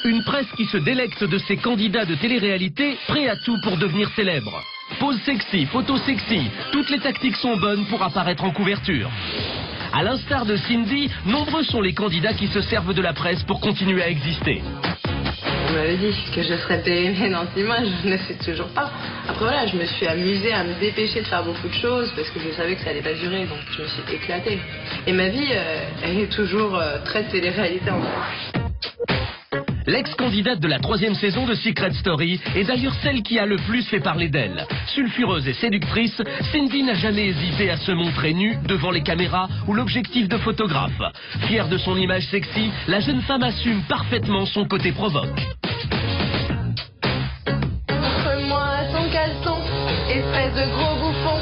Une presse qui se délecte de ses candidats de télé-réalité, prêts à tout pour devenir célèbres. Pose sexy, photo sexy, toutes les tactiques sont bonnes pour apparaître en couverture. À l'instar de Cindy, nombreux sont les candidats qui se servent de la presse pour continuer à exister. On m'avait dit que je serais périmée dans 6 mois, je ne sais toujours pas. Après voilà, je me suis amusée à me dépêcher de faire beaucoup de choses parce que je savais que ça allait pas durer, donc je me suis éclatée. Et ma vie, elle est toujours très télé-réalité en fait. L'ex-candidate de la 3e saison de Secret Story est d'ailleurs celle qui a le plus fait parler d'elle. Sulfureuse et séductrice, Cindy n'a jamais hésité à se montrer nue devant les caméras ou l'objectif de photographe. Fière de son image sexy, la jeune femme assume parfaitement son côté provoque. Offre-moi ton caleçon, espèce de gros bouffon.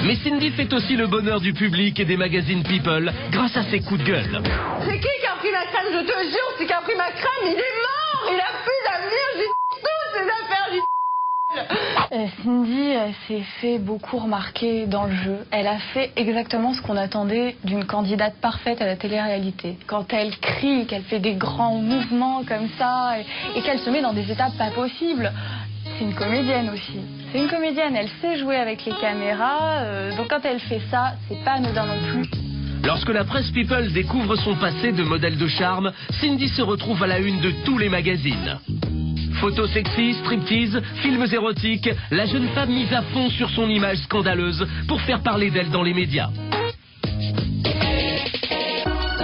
Mais Cindy fait aussi le bonheur du public et des magazines People grâce à ses coups de gueule. C'est qui a pris ma crème? Je te jure, c'est qui a pris ma crème, il est mort. Il a plus d'avenir, j'ai toutes ses affaires, Cindy s'est fait beaucoup remarquer dans le jeu. Elle a fait exactement ce qu'on attendait d'une candidate parfaite à la télé-réalité. Quand elle crie, qu'elle fait des grands mouvements comme ça et qu'elle se met dans des étapes pas possibles. C'est une comédienne aussi. C'est une comédienne, elle sait jouer avec les caméras, donc quand elle fait ça, c'est pas anodin non plus. Lorsque la presse People découvre son passé de modèle de charme, Cindy se retrouve à la une de tous les magazines. Photos sexy, striptease, films érotiques, la jeune femme mise à fond sur son image scandaleuse pour faire parler d'elle dans les médias.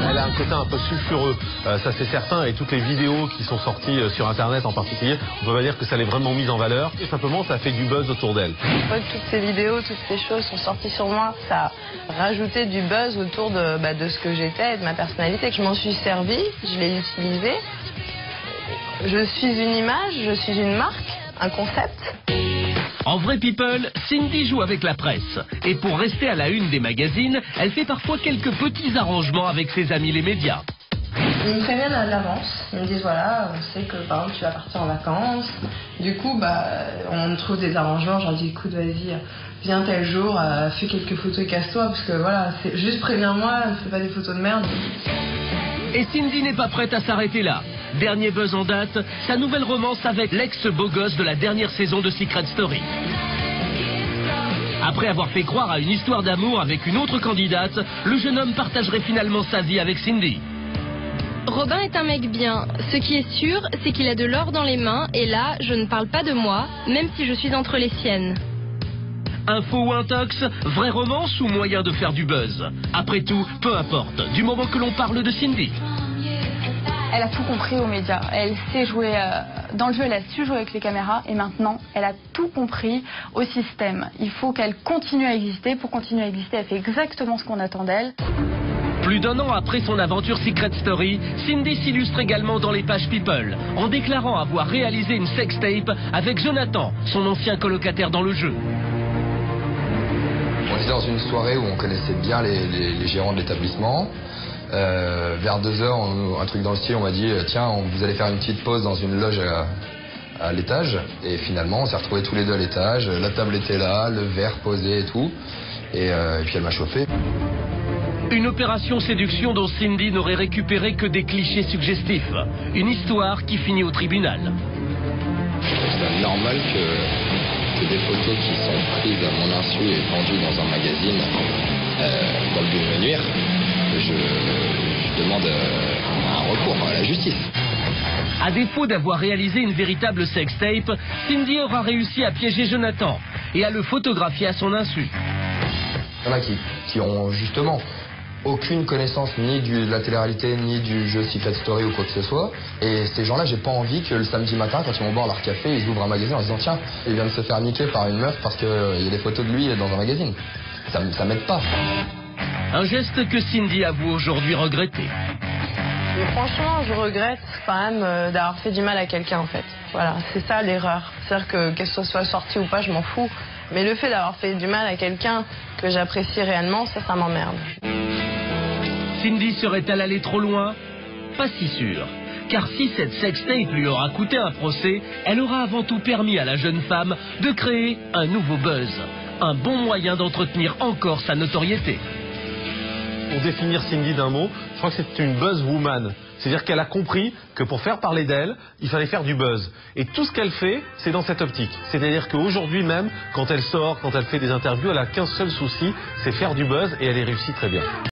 Elle a un côté un peu sulfureux, ça c'est certain, et toutes les vidéos qui sont sorties sur internet en particulier, on peut pas dire que ça l'ait vraiment mise en valeur, et simplement ça fait du buzz autour d'elle. Toutes ces vidéos, toutes ces choses sont sorties sur moi, ça a rajouté du buzz autour de ce que j'étais et de ma personnalité. Je m'en suis servie, je l'ai utilisé. Je suis une image, je suis une marque, un concept. En vrai People, Cindy joue avec la presse. Et pour rester à la une des magazines, elle fait parfois quelques petits arrangements avec ses amis les médias. Ils me préviennent à l'avance. Ils me disent voilà, on sait que par exemple tu vas partir en vacances. Du coup, on me trouve des arrangements. J'en dis écoute, vas-y, viens tel jour, fais quelques photos et casse-toi. Parce que voilà, c'est juste préviens-moi, fais pas des photos de merde. Et Cindy n'est pas prête à s'arrêter là. Dernier buzz en date, sa nouvelle romance avec l'ex-beau gosse de la dernière saison de Secret Story. Après avoir fait croire à une histoire d'amour avec une autre candidate, le jeune homme partagerait finalement sa vie avec Cindy. Robin est un mec bien. Ce qui est sûr, c'est qu'il a de l'or dans les mains, et là, je ne parle pas de moi, même si je suis entre les siennes. Info ou intox, vraie romance ou moyen de faire du buzz? Après tout, peu importe, du moment que l'on parle de Cindy. Elle a tout compris aux médias. Elle sait jouer dans le jeu, elle a su jouer avec les caméras et maintenant, elle a tout compris au système. Il faut qu'elle continue à exister. Pour continuer à exister, elle fait exactement ce qu'on attend d'elle. Plus d'1 an après son aventure Secret Story, Cindy s'illustre également dans les pages People, en déclarant avoir réalisé une sextape avec Jonathan, son ancien colocataire dans le jeu. On était dans une soirée où on connaissait bien les gérants de l'établissement. Vers 2h, un truc dans le style, on m'a dit tiens, vous allez faire une petite pause dans une loge à l'étage. Et finalement, on s'est retrouvés tous les deux à l'étage. La table était là, le verre posé et tout. Et puis elle m'a chauffé. Une opération séduction dont Cindy n'aurait récupéré que des clichés suggestifs. Une histoire qui finit au tribunal. C'est normal que des photos qui sont prises à mon insu et vendues dans un magazine dans le but de me nuire, je demande un recours à la justice. À défaut d'avoir réalisé une véritable sextape, Cindy aura réussi à piéger Jonathan et à le photographier à son insu. Il y en a qui ont justement aucune connaissance ni de la télé-réalité, ni du jeu Secret Story ou quoi que ce soit. Et ces gens-là, j'ai pas envie que le samedi matin, quand ils vont boire leur café, ils ouvrent un magazine en se disant tiens, il vient de se faire niquer par une meuf parce qu'il y a des photos de lui dans un magazine. Ça m'aide pas. Un geste que Cindy avoue aujourd'hui regretter. Mais franchement, je regrette quand même d'avoir fait du mal à quelqu'un en fait. Voilà, c'est ça l'erreur. C'est-à-dire que qu'elle soit sortie ou pas, je m'en fous. Mais le fait d'avoir fait du mal à quelqu'un que j'apprécie réellement, ça m'emmerde. Cindy serait-elle allée trop loin? Pas si sûr. Car si cette sextape lui aura coûté un procès, elle aura avant tout permis à la jeune femme de créer un nouveau buzz. Un bon moyen d'entretenir encore sa notoriété. Pour définir Cindy d'un mot, je crois que c'est une buzzwoman. C'est C'est-à-dire qu'elle a compris que pour faire parler d'elle, il fallait faire du buzz. Et tout ce qu'elle fait, c'est dans cette optique. C'est-à-dire qu'aujourd'hui même, quand elle sort, quand elle fait des interviews, elle a qu'un seul souci, c'est faire du buzz et elle y réussit très bien.